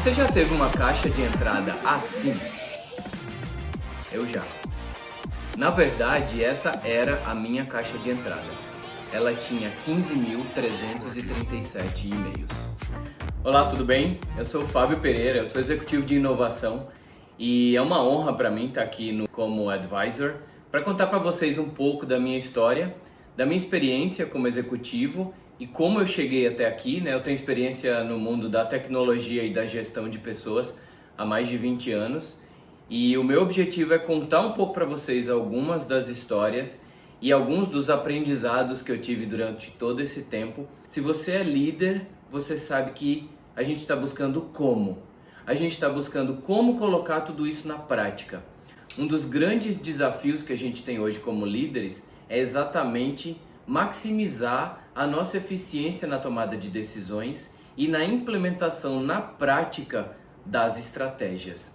Você já teve uma caixa de entrada assim? Eu já. Na verdade, essa era a minha caixa de entrada. Ela tinha 15.337 e-mails. Olá, tudo bem? Eu sou o Fábio Pereira, eu sou executivo de inovação e é uma honra para mim estar aqui como advisor para contar para vocês um pouco da minha história, da minha experiência como executivo e como eu cheguei até aqui, né? Eu tenho experiência no mundo da tecnologia e da gestão de pessoas há mais de 20 anos e o meu objetivo é contar um pouco para vocês algumas das histórias e alguns dos aprendizados que eu tive durante todo esse tempo. Se você é líder, você sabe que a gente está buscando como. A gente está buscando como colocar tudo isso na prática. Um dos grandes desafios que a gente tem hoje como líderes é exatamente maximizar a nossa eficiência na tomada de decisões e na implementação na prática das estratégias.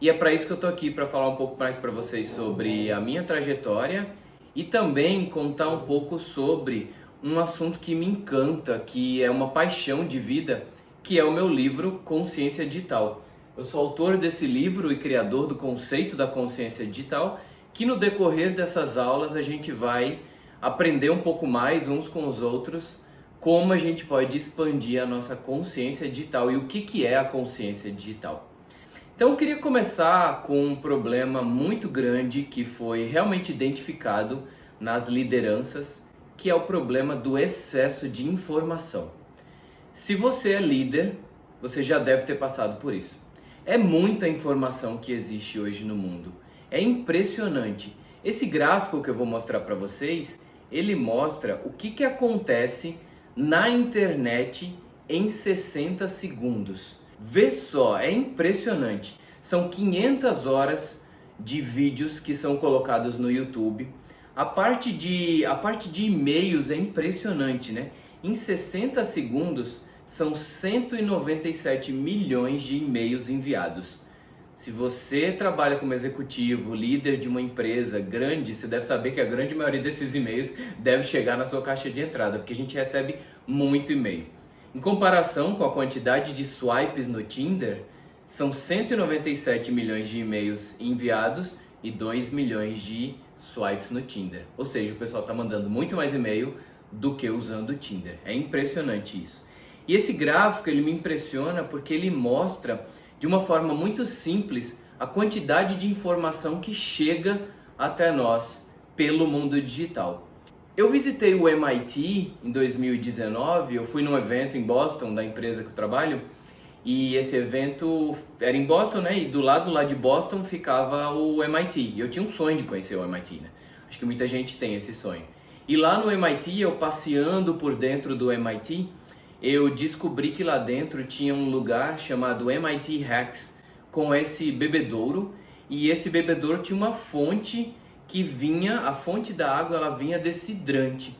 E é para isso que eu estou aqui, para falar um pouco mais para vocês sobre a minha trajetória e também contar um pouco sobre um assunto que me encanta, que é uma paixão de vida, que é o meu livro Consciência Digital. Eu sou autor desse livro e criador do conceito da consciência digital, que no decorrer dessas aulas a gente vai aprender um pouco mais uns com os outros como a gente pode expandir a nossa consciência digital e o que é a consciência digital. Então eu queria começar com um problema muito grande que foi realmente identificado nas lideranças, que é o problema do excesso de informação. Se você é líder, você já deve ter passado por isso. É muita informação que existe hoje no mundo. É impressionante. Esse gráfico que eu vou mostrar para vocês, ele mostra o que acontece na internet em 60 segundos. Vê só, é impressionante. São 500 horas de vídeos que são colocados no YouTube. A parte de e-mails é impressionante, né? Em 60 segundos são 197 milhões de e-mails enviados. Se você trabalha como executivo, líder de uma empresa grande, você deve saber que a grande maioria desses e-mails deve chegar na sua caixa de entrada, porque a gente recebe muito e-mail. Em comparação com a quantidade de swipes no Tinder, são 197 milhões de e-mails enviados e 2 milhões de swipes no Tinder. Ou seja, o pessoal está mandando muito mais e-mail do que usando o Tinder. É impressionante isso. E esse gráfico ele me impressiona porque ele mostra de uma forma muito simples a quantidade de informação que chega até nós pelo mundo digital. Eu visitei o MIT em 2019, eu fui num evento em Boston da empresa que eu trabalho e esse evento era em Boston, né? E do lado lá de Boston ficava o MIT. E eu tinha um sonho de conhecer o MIT, né? Acho que muita gente tem esse sonho. E lá no MIT, eu passeando por dentro do MIT, eu descobri que lá dentro tinha um lugar chamado MIT Hacks com esse bebedouro e esse bebedouro tinha uma fonte que vinha, a fonte da água ela vinha desse hidrante.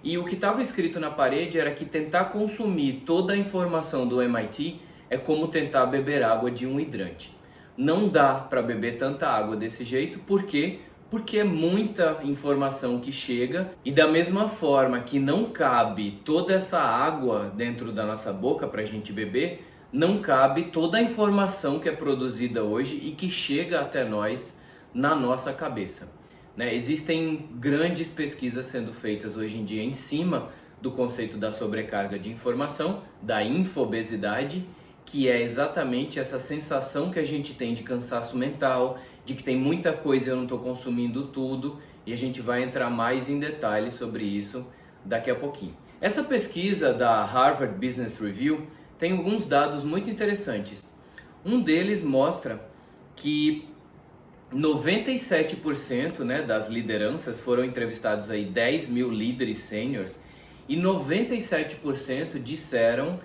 E o que estava escrito na parede era que tentar consumir toda a informação do MIT é como tentar beber água de um hidrante. Não dá para beber tanta água desse jeito, por quê? Porque é muita informação que chega e da mesma forma que não cabe toda essa água dentro da nossa boca para a gente beber, não cabe toda a informação que é produzida hoje e que chega até nós na nossa cabeça. Né? Existem grandes pesquisas sendo feitas hoje em dia em cima do conceito da sobrecarga de informação, da infobesidade, que é exatamente essa sensação que a gente tem de cansaço mental, de que tem muita coisa e eu não estou consumindo tudo, e a gente vai entrar mais em detalhes sobre isso daqui a pouquinho. Essa pesquisa da Harvard Business Review tem alguns dados muito interessantes. Um deles mostra que 97%, né, das lideranças foram entrevistados aí 10 mil líderes sêniores e 97% disseram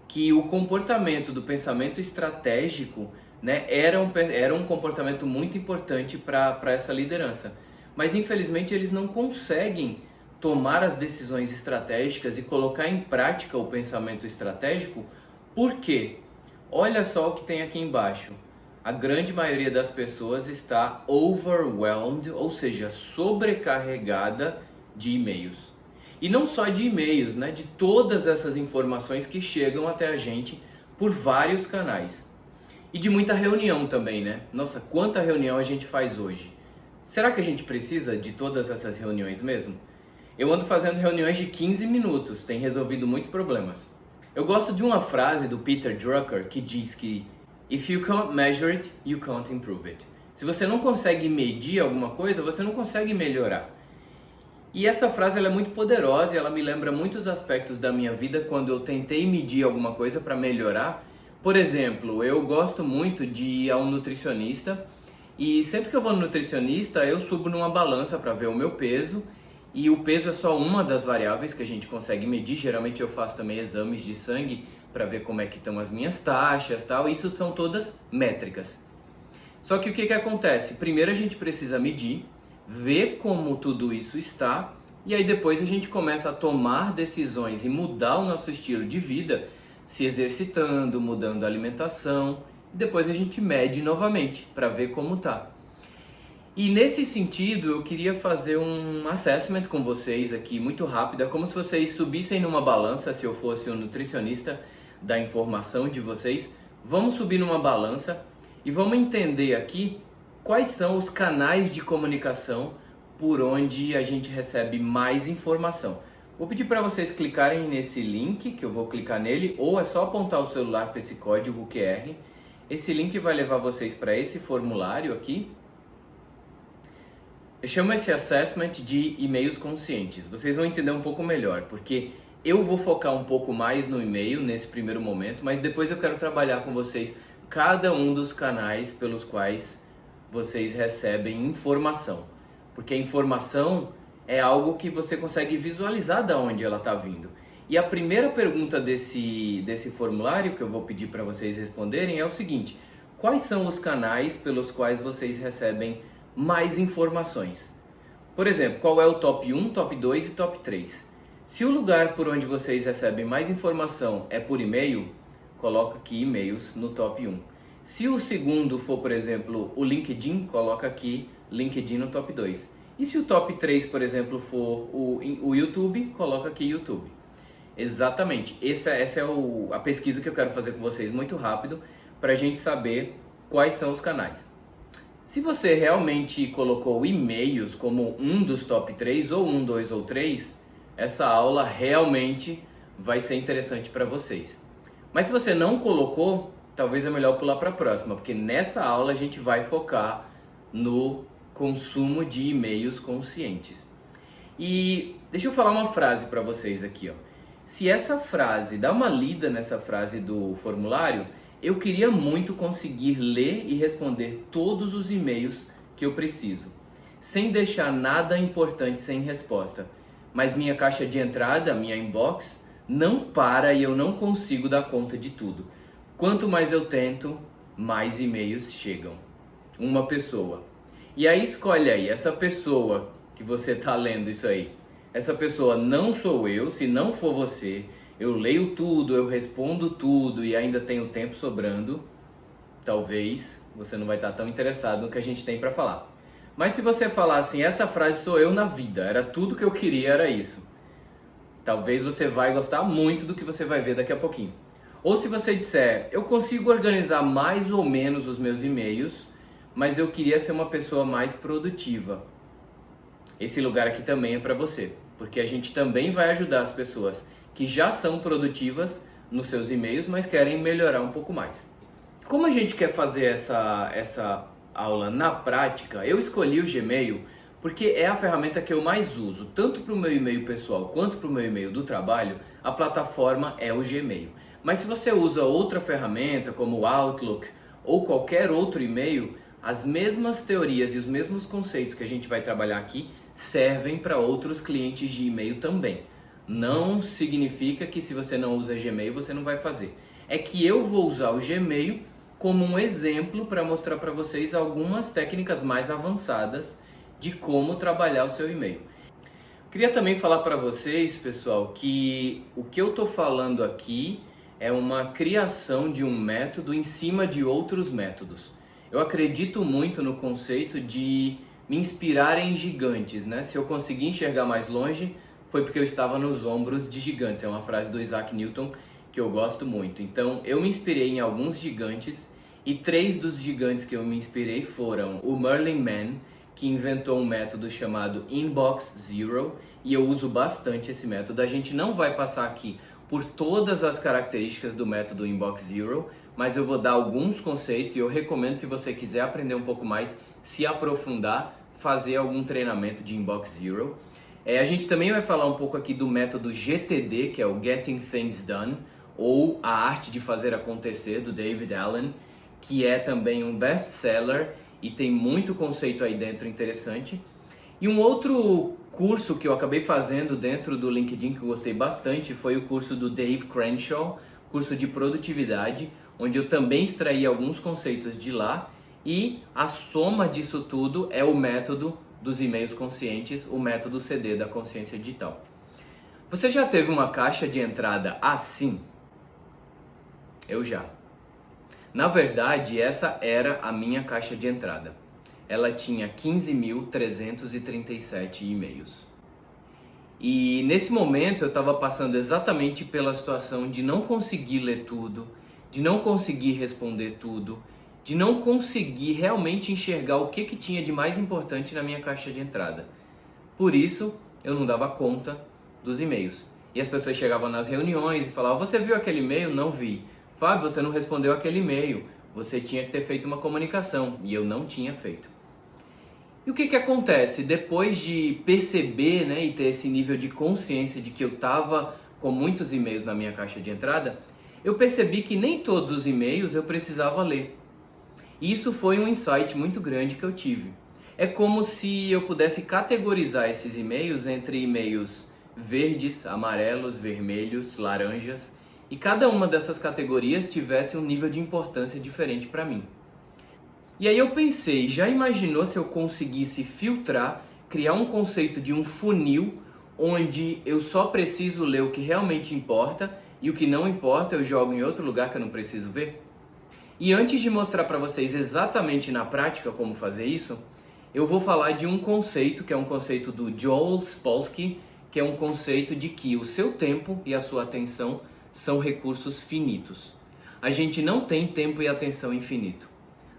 que o comportamento do pensamento estratégico, né, era um comportamento muito importante para essa liderança. Mas infelizmente eles não conseguem tomar as decisões estratégicas e colocar em prática o pensamento estratégico. Por quê? Olha só o que tem aqui embaixo. A grande maioria das pessoas está overwhelmed, ou seja, sobrecarregada de e-mails. E não só de e-mails, né? De todas essas informações que chegam até a gente por vários canais. E de muita reunião também, né? Nossa, quanta reunião a gente faz hoje. Será que a gente precisa de todas essas reuniões mesmo? Eu ando fazendo reuniões de 15 minutos, tem resolvido muitos problemas. Eu gosto de uma frase do Peter Drucker que diz que "If you can't measure it, you can't improve it". Se você não consegue medir alguma coisa, você não consegue melhorar. E essa frase ela é muito poderosa e ela me lembra muitos aspectos da minha vida quando eu tentei medir alguma coisa para melhorar. Por exemplo, eu gosto muito de ir a um nutricionista e sempre que eu vou no nutricionista eu subo numa balança para ver o meu peso e o peso é só uma das variáveis que a gente consegue medir. Geralmente eu faço também exames de sangue para ver como é que estão as minhas taxas e tal. Isso são todas métricas. Só que o que acontece? Primeiro a gente precisa medir, ver como tudo isso está e aí depois a gente começa a tomar decisões e mudar o nosso estilo de vida, se exercitando, mudando a alimentação e depois a gente mede novamente para ver como tá. E nesse sentido eu queria fazer um assessment com vocês aqui muito rápido, é como se vocês subissem numa balança, se eu fosse um nutricionista da informação de vocês. Vamos subir numa balança e vamos entender aqui quais são os canais de comunicação por onde a gente recebe mais informação. Vou pedir para vocês clicarem nesse link, que eu vou clicar nele, ou é só apontar o celular para esse código QR. Esse link vai levar vocês para esse formulário aqui. Eu chamo esse assessment de e-mails conscientes. Vocês vão entender um pouco melhor, porque eu vou focar um pouco mais no e-mail nesse primeiro momento, mas depois eu quero trabalhar com vocês cada um dos canais pelos quais vocês recebem informação. Porque a informação é algo que você consegue visualizar de onde ela está vindo. E a primeira pergunta desse formulário que eu vou pedir para vocês responderem é o seguinte: quais são os canais pelos quais vocês recebem mais informações? Por exemplo, qual é o top 1, top 2 e top 3? Se o lugar por onde vocês recebem mais informação é por e-mail, coloca aqui e-mails no top 1. Se o segundo for, por exemplo, o LinkedIn, coloca aqui LinkedIn no top 2. E se o top 3, por exemplo, for o YouTube, coloca aqui YouTube. Exatamente, essa é a pesquisa que eu quero fazer com vocês muito rápido, para a gente saber quais são os canais. Se você realmente colocou e-mails como um dos top 3, ou 1, 2 ou 3, essa aula realmente vai ser interessante para vocês. Mas se você não colocou, talvez é melhor pular para a próxima, porque nessa aula a gente vai focar no consumo de e-mails conscientes. E deixa eu falar uma frase para vocês aqui, ó. Se essa frase, dá uma lida nessa frase do formulário, eu queria muito conseguir ler e responder todos os e-mails que eu preciso, sem deixar nada importante sem resposta. Mas minha caixa de entrada, minha inbox, não para e eu não consigo dar conta de tudo. Quanto mais eu tento, mais e-mails chegam. Uma pessoa. E aí escolhe aí, essa pessoa que você está lendo isso aí. Essa pessoa não sou eu, se não for você, eu leio tudo, eu respondo tudo e ainda tenho tempo sobrando, talvez você não vai estar tão interessado no que a gente tem para falar. Mas se você falar assim, essa frase sou eu na vida, era tudo que eu queria, era isso. Talvez você vai gostar muito do que você vai ver daqui a pouquinho. Ou se você disser, eu consigo organizar mais ou menos os meus e-mails, mas eu queria ser uma pessoa mais produtiva. Esse lugar aqui também é para você, porque a gente também vai ajudar as pessoas que já são produtivas nos seus e-mails, mas querem melhorar um pouco mais. Como a gente quer fazer essa aula na prática, eu escolhi o Gmail porque é a ferramenta que eu mais uso, tanto para o meu e-mail pessoal quanto para o meu e-mail do trabalho. A plataforma é o Gmail. Mas se você usa outra ferramenta como o Outlook ou qualquer outro e-mail, as mesmas teorias e os mesmos conceitos que a gente vai trabalhar aqui servem para outros clientes de e-mail também. Não significa que se você não usa Gmail você não vai fazer. É que eu vou usar o Gmail como um exemplo para mostrar para vocês algumas técnicas mais avançadas de como trabalhar o seu e-mail. Queria também falar para vocês, pessoal, que o que eu estou falando aqui é uma criação de um método em cima de outros métodos. Eu acredito muito no conceito de me inspirar em gigantes, né? Se eu conseguir enxergar mais longe, foi porque eu estava nos ombros de gigantes. É uma frase do Isaac Newton que eu gosto muito. Então eu me inspirei em alguns gigantes e 3 dos gigantes que eu me inspirei foram o Merlin Mann, que inventou um método chamado Inbox Zero, e eu uso bastante esse método. A gente não vai passar aqui por todas as características do método Inbox Zero, mas eu vou dar alguns conceitos e eu recomendo, se você quiser aprender um pouco mais, se aprofundar, fazer algum treinamento de Inbox Zero. A gente também vai falar um pouco aqui do método GTD, que é o Getting Things Done, ou A Arte de Fazer Acontecer, do David Allen, que é também um best-seller e tem muito conceito aí dentro interessante. E um outro curso que eu acabei fazendo dentro do LinkedIn que eu gostei bastante foi o curso do Dave Crenshaw, curso de produtividade, onde eu também extraí alguns conceitos de lá, e a soma disso tudo é o método dos e-mails conscientes, o método CD da consciência digital. Você já teve uma caixa de entrada assim? Eu já. Na verdade, essa era a minha caixa de entrada. Ela tinha 15.337 e-mails. E nesse momento eu estava passando exatamente pela situação de não conseguir ler tudo, de não conseguir responder tudo, de não conseguir realmente enxergar o que tinha de mais importante na minha caixa de entrada. Por isso, eu não dava conta dos e-mails. E as pessoas chegavam nas reuniões e falavam: você viu aquele e-mail? Não vi. Fábio, você não respondeu aquele e-mail. Você tinha que ter feito uma comunicação. E eu não tinha feito. E o que acontece? Depois de perceber, né, e ter esse nível de consciência de que eu estava com muitos e-mails na minha caixa de entrada, eu percebi que nem todos os e-mails eu precisava ler. E isso foi um insight muito grande que eu tive. É como se eu pudesse categorizar esses e-mails entre e-mails verdes, amarelos, vermelhos, laranjas, e cada uma dessas categorias tivesse um nível de importância diferente para mim. E aí eu pensei, já imaginou se eu conseguisse filtrar, criar um conceito de um funil, onde eu só preciso ler o que realmente importa e o que não importa eu jogo em outro lugar que eu não preciso ver? E antes de mostrar para vocês exatamente na prática como fazer isso, eu vou falar de um conceito que é um conceito do Joel Spolsky, que é um conceito de que o seu tempo e a sua atenção são recursos finitos. A gente não tem tempo e atenção infinito.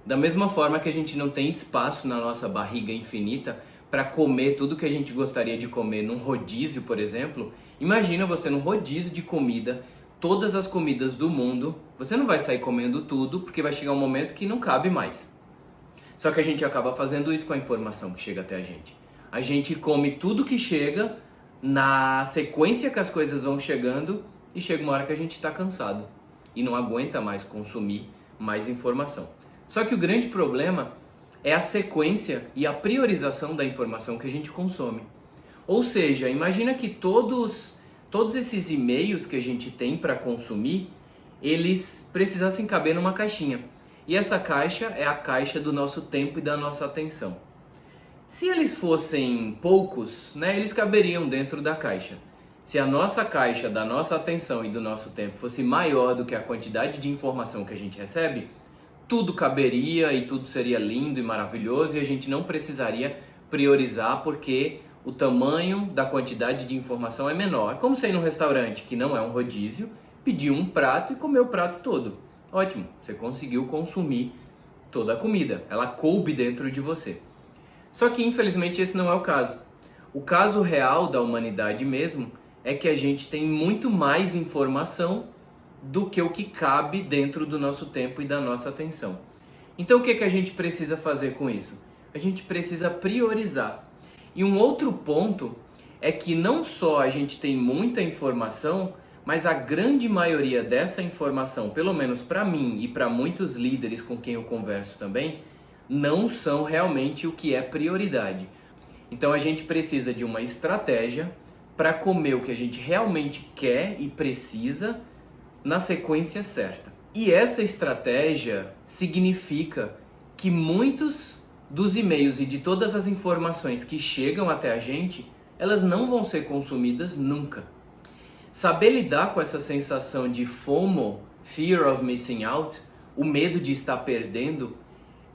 Da mesma forma que a gente não tem espaço na nossa barriga infinita para comer tudo que a gente gostaria de comer num rodízio, por exemplo, imagina você num rodízio de comida, todas as comidas do mundo, você não vai sair comendo tudo porque vai chegar um momento que não cabe mais. Só que a gente acaba fazendo isso com a informação que chega até a gente. A gente come tudo que chega na sequência que as coisas vão chegando e chega uma hora que a gente está cansado e não aguenta mais consumir mais informação. Só que o grande problema é a sequência e a priorização da informação que a gente consome. Ou seja, imagina que todos esses e-mails que a gente tem para consumir, eles precisassem caber numa caixinha. E essa caixa é a caixa do nosso tempo e da nossa atenção. Se eles fossem poucos, né, eles caberiam dentro da caixa. Se a nossa caixa da nossa atenção e do nosso tempo fosse maior do que a quantidade de informação que a gente recebe, tudo caberia e tudo seria lindo e maravilhoso e a gente não precisaria priorizar porque o tamanho da quantidade de informação é menor. É como você ir num restaurante que não é um rodízio, pedir um prato e comer o prato todo. Ótimo, você conseguiu consumir toda a comida, ela coube dentro de você. Só que infelizmente esse não é o caso. O caso real da humanidade mesmo é que a gente tem muito mais informação do que o que cabe dentro do nosso tempo e da nossa atenção. Então o que a gente precisa fazer com isso? A gente precisa priorizar. E um outro ponto é que não só a gente tem muita informação, mas a grande maioria dessa informação, pelo menos para mim e para muitos líderes com quem eu converso também, não são realmente o que é prioridade. Então a gente precisa de uma estratégia para comer o que a gente realmente quer e precisa na sequência certa. E essa estratégia significa que muitos dos e-mails e de todas as informações que chegam até a gente, elas não vão ser consumidas nunca. Saber lidar com essa sensação de FOMO, Fear of Missing Out, o medo de estar perdendo,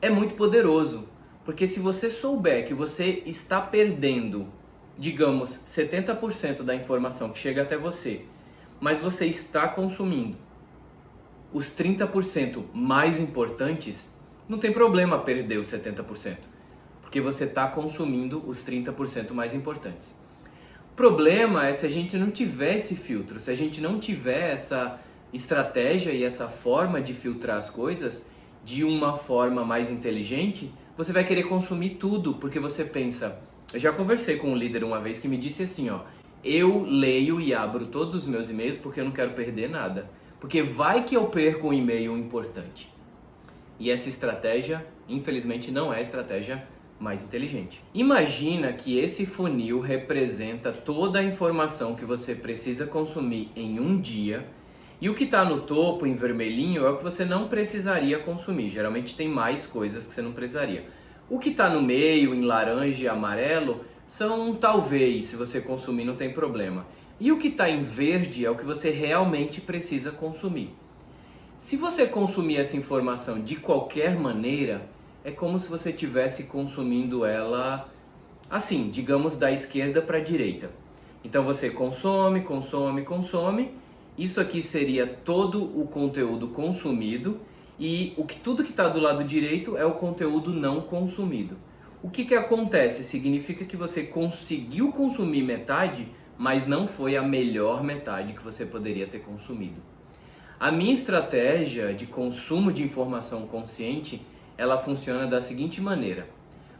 é muito poderoso. Porque se você souber que você está perdendo, digamos, 70% da informação que chega até você, mas você está consumindo os 30% mais importantes, não tem problema perder os 70%, porque você está consumindo os 30% mais importantes. O problema é se a gente não tiver esse filtro, se a gente não tiver essa estratégia e essa forma de filtrar as coisas de uma forma mais inteligente, você vai querer consumir tudo, porque você pensa... Eu já conversei com um líder uma vez que me disse assim, ó, eu leio e abro todos os meus e-mails porque eu não quero perder nada, porque vai que eu perco um e-mail importante. E essa estratégia, infelizmente, não é a estratégia mais inteligente. Imagina que esse funil representa toda a informação que você precisa consumir em um dia, e o que está no topo, em vermelhinho, é o que você não precisaria consumir. Geralmente tem mais coisas que você não precisaria. O que está no meio, em laranja e amarelo, são talvez, se você consumir não tem problema. E o que está em verde é o que você realmente precisa consumir. Se você consumir essa informação de qualquer maneira, é como se você estivesse consumindo ela, assim, digamos, da esquerda para a direita. Então você consome, consome, consome. Isso aqui seria todo o conteúdo consumido. E tudo que está do lado direito é o conteúdo não consumido. O que acontece? Significa que você conseguiu consumir metade, mas não foi a melhor metade que você poderia ter consumido. A minha estratégia de consumo de informação consciente, ela funciona da seguinte maneira.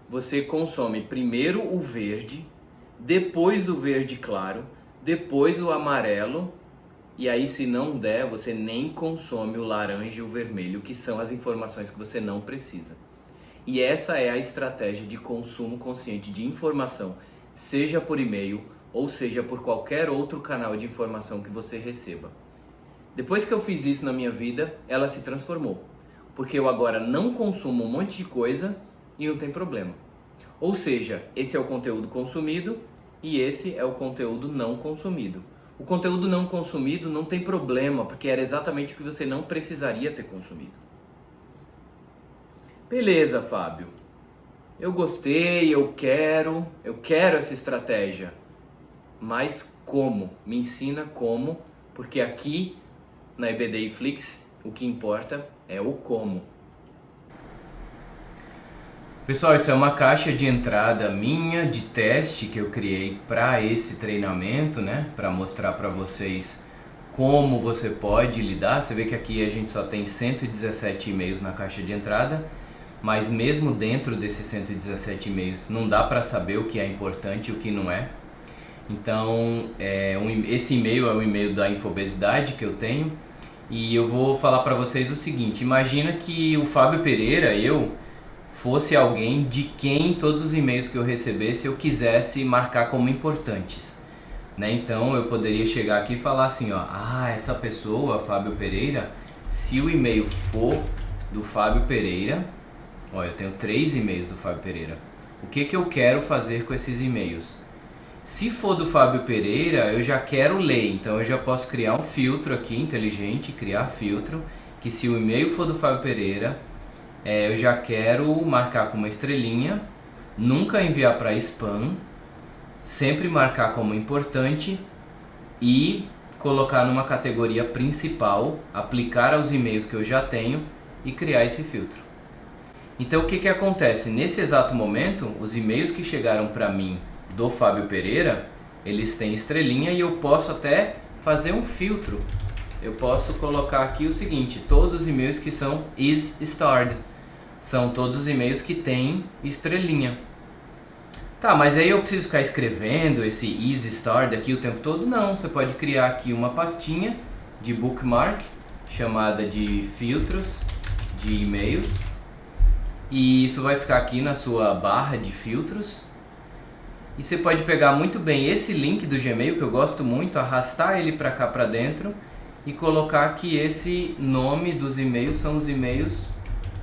Você consome primeiro o verde, depois o verde claro, depois o amarelo, e aí se não der, você nem consome o laranja e o vermelho, que são as informações que você não precisa. E essa é a estratégia de consumo consciente de informação, seja por e-mail ou seja por qualquer outro canal de informação que você receba. Depois que eu fiz isso na minha vida, ela se transformou, porque eu agora não consumo um monte de coisa e não tem problema. Ou seja, esse é o conteúdo consumido e esse é o conteúdo não consumido. O conteúdo não consumido não tem problema, porque era exatamente o que você não precisaria ter consumido. Beleza, Fábio. Eu gostei, eu quero essa estratégia. Mas como? Me ensina como, porque aqui na EBD Flix o que importa é o como. Pessoal, isso é uma caixa de entrada minha de teste que eu criei para esse treinamento, né? Para mostrar para vocês como você pode lidar. Você vê que aqui a gente só tem 117 e-mails na caixa de entrada, mas mesmo dentro desses 117 e-mails não dá para saber o que é importante e o que não é. Então, esse e-mail é o e-mail da Infobesidade que eu tenho, e eu vou falar para vocês o seguinte: imagina que o Fábio Pereira, eu, fosse alguém de quem todos os e-mails que eu recebesse eu quisesse marcar como importantes, né? Então eu poderia chegar aqui e falar assim, ó, essa pessoa, Fábio Pereira, se o e-mail for do Fábio Pereira, ó, eu tenho 3 e-mails do Fábio Pereira, o que eu quero fazer com esses e-mails? Se for do Fábio Pereira, eu já quero ler, então eu já posso criar um filtro aqui inteligente, criar filtro, que se o e-mail for do Fábio Pereira, eu já quero marcar com uma estrelinha, nunca enviar para spam, sempre marcar como importante e colocar numa categoria principal, aplicar aos e-mails que eu já tenho e criar esse filtro. Então o que acontece? Nesse exato momento, os e-mails que chegaram para mim do Fábio Pereira, eles têm estrelinha e eu posso até fazer um filtro. Eu posso colocar aqui o seguinte: todos os e-mails que são is starred. São todos os e-mails que têm estrelinha. Tá, mas aí eu preciso ficar escrevendo esse is starred aqui o tempo todo? Não, você pode criar aqui uma pastinha de bookmark chamada de filtros de e-mails. E isso vai ficar aqui na sua barra de filtros. E você pode pegar muito bem esse link do Gmail, que eu gosto muito, arrastar ele para cá para dentro e colocar que esse nome dos e-mails são os e-mails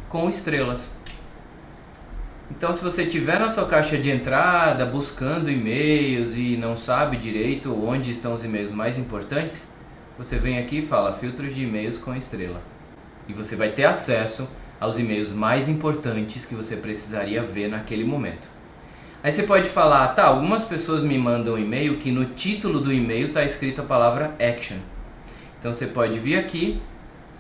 com estrelas. Então, se você estiver na sua caixa de entrada buscando e-mails e não sabe direito onde estão os e-mails mais importantes, você vem aqui e fala filtros de e-mails com estrela. E você vai ter acesso aos e-mails mais importantes que você precisaria ver naquele momento. Aí você pode falar, tá, algumas pessoas me mandam um e-mail que no título do e-mail está escrito a palavra action. Então você pode vir aqui,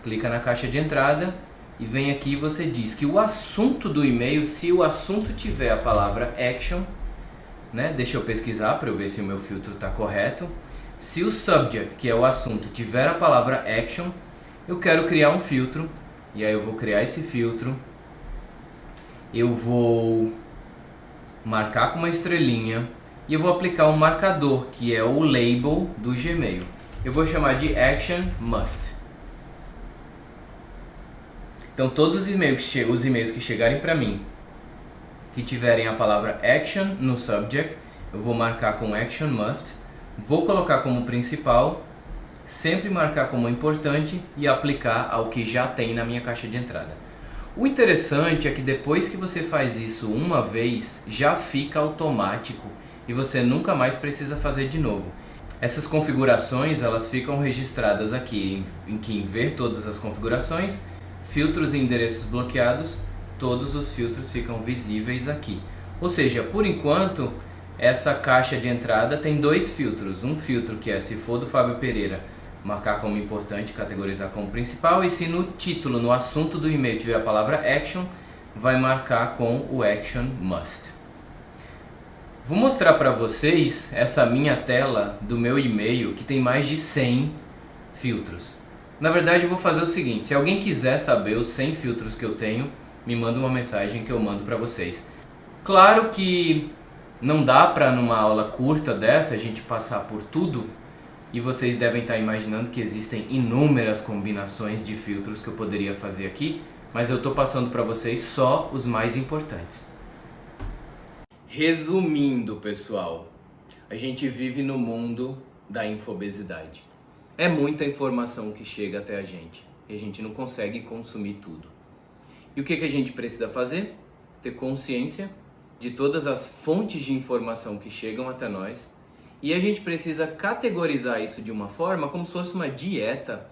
clica na caixa de entrada e vem aqui e você diz que o assunto do e-mail, se o assunto tiver a palavra action, né? Deixa eu pesquisar para eu ver se o meu filtro está correto. Se o subject, que é o assunto, tiver a palavra action, eu quero criar um filtro. E aí eu vou criar esse filtro. Eu vou marcar com uma estrelinha e eu vou aplicar um marcador, que é o label do Gmail. Eu vou chamar de Action Must. Então todos os e-mails que chegarem para mim, que tiverem a palavra Action no subject, eu vou marcar com Action Must, vou colocar como principal, sempre marcar como importante e aplicar ao que já tem na minha caixa de entrada. O interessante é que depois que você faz isso uma vez, já fica automático e você nunca mais precisa fazer de novo. Essas configurações, elas ficam registradas aqui em ver todas as configurações, filtros e endereços bloqueados, todos os filtros ficam visíveis aqui. Ou seja, por enquanto, essa caixa de entrada tem dois filtros. Um filtro que é se for do Fábio Pereira, marcar como importante, categorizar como principal, e se no título, no assunto do e-mail tiver a palavra action, vai marcar com o action must. Vou mostrar para vocês essa minha tela do meu e-mail que tem mais de 100 filtros. Na verdade eu vou fazer o seguinte, se alguém quiser saber os 100 filtros que eu tenho, me manda uma mensagem que eu mando para vocês. Claro que não dá para numa aula curta dessa a gente passar por tudo, e vocês devem estar imaginando que existem inúmeras combinações de filtros que eu poderia fazer aqui, mas eu estou passando para vocês só os mais importantes. Resumindo, pessoal, a gente vive no mundo da infobesidade. É muita informação que chega até a gente e a gente não consegue consumir tudo. E o que a gente precisa fazer? Ter consciência de todas as fontes de informação que chegam até nós, e a gente precisa categorizar isso de uma forma como se fosse uma dieta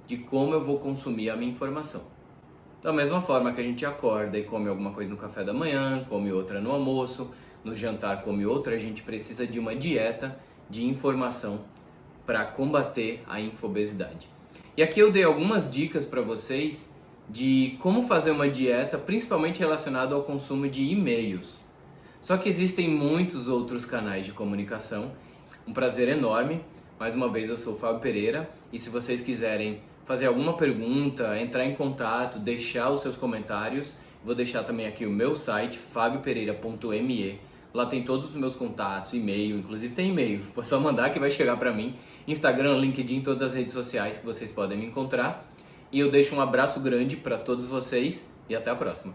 de como eu vou consumir a minha informação. Da mesma forma que a gente acorda e come alguma coisa no café da manhã, come outra no almoço, no jantar come outra, a gente precisa de uma dieta de informação para combater a infobesidade. E aqui eu dei algumas dicas para vocês de como fazer uma dieta, principalmente relacionado ao consumo de e-mails. Só que existem muitos outros canais de comunicação. Um prazer enorme. Mais uma vez eu sou o Fábio Pereira e se vocês quiserem fazer alguma pergunta, entrar em contato, deixar os seus comentários, vou deixar também aqui o meu site, fabiopereira.me. Lá tem todos os meus contatos, e-mail, inclusive tem e-mail, é só mandar que vai chegar para mim. Instagram, LinkedIn, todas as redes sociais que vocês podem me encontrar. E eu deixo um abraço grande para todos vocês e até a próxima.